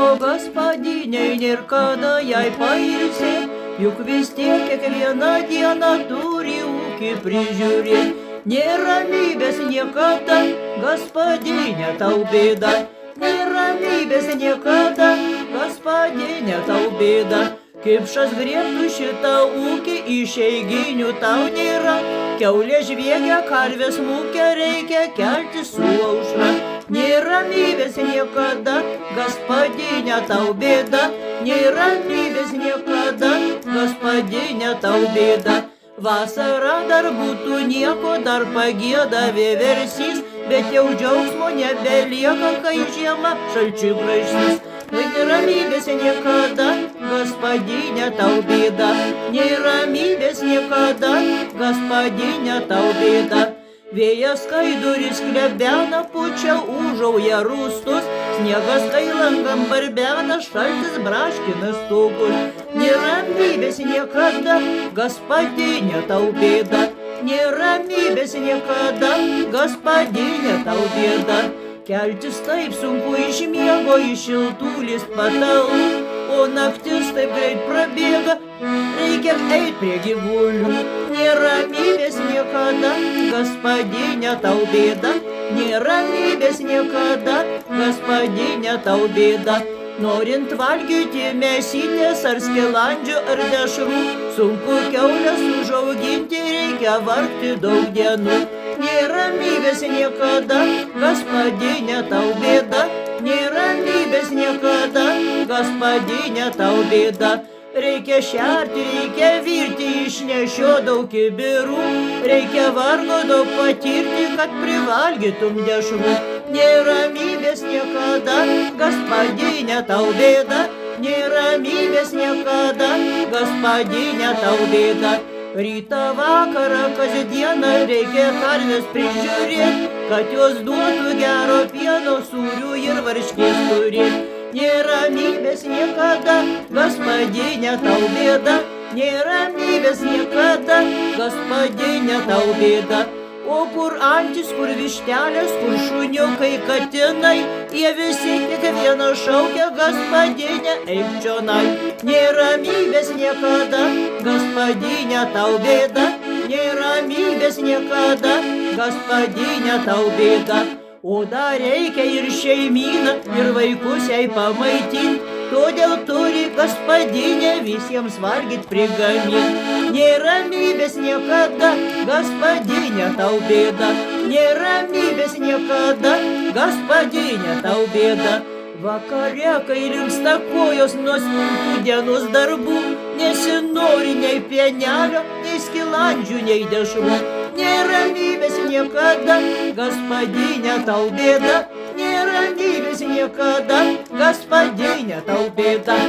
o gaspadiniai nėr kada jai pailsėt, juk vis tiek kiekvieną dieną turi ūkį prižiūrėt. Nėr ramybės niekada, gaspadinė tau bėda, nėr ramybės niekada, gaspadinė tau bėda. Kipšas griebtų šitą ūkį, išeiginių tau nėra, kiaulė žviegia, karvės mūkia, reikia kelti su aušra. Nėr ramybės niekada, gaspadinė tau bėda, nėr ramybės niekada, gaspadinė tau bėda. Vasara dar būtų nieko, dar pagieda vieversys, bet jau džiaugsmo nebelieka, kai žiema šalčiu graižys. Nėr ramybės niekada, gaspadinė tau bėda, nėr ramybės niekada, gaspadinė tau bėda. Vėjas skaiduris klebena, pučia ūžauja rūstus, sniegas kailangam barbena, šaltis braškina stogus. Nėr ramybės niekada, gaspadinė tau bėda, nėr ramybės niekada, gaspadinė tau bėda. Keltis taip sunku iš miego, iš šiltūlis patalų, o naktis taip greit prabėga, reikia eit prie gyvulių. Nėr ramybės niekada, gaspadinė tau bėda, nėr ramybės niekada, gaspadinė tau bėda. Norint valgyti mėsytės ar skilandžių ar dešrų, sunku kiaulės užauginti, reikia vargti daug dienų. Nėr ramybės niekada, gaspadinė tau bėda, nėr ramybės niekada, gaspadinė tau bėda. Reikia šerti, reikia virti, išnešio daug kibirų, reikia vargo daug patirti, kad privalgytum dešrų. Nėr ramybės niekada, gaspadinė tau bėda, nėr ramybės niekada, gaspadinė tau bėda. Rytą vakarą kasdieną reikia karves prižiūrėt, kad jos duotų gero pieno, sūrių ir varškės turėt. Nėr ramybės niekada, gaspadinė tau bėda, nėr ramybės niekada, gaspadinė tau bėda. O kur antis, kur vištelės, kur šuniukai, katinai, jie visi kiekvieną šaukia, gaspadinė eik čionai. Nėr ramybės niekada, gaspadinė tau bėda, nėr ramybės niekada, gaspadinė tau bėda. O dar reikia ir šeimyną, ir vaikus jai pamaitint, todėl turi gaspadinė visiems valgyt prigamint. Nėr ramybės niekada, gaspadinė tau bėda, nėr ramybės niekada, gaspadinė tau bėda. Vakare, kai rimsta kojos nuo sunkių dienos darbų, nesinori nei pienelio, nei skilandžių, nei dešrų. Nėr ramybės niekada, gaspadinė tau bėda, nėr ramybės niekada, gaspadinė tau bėda.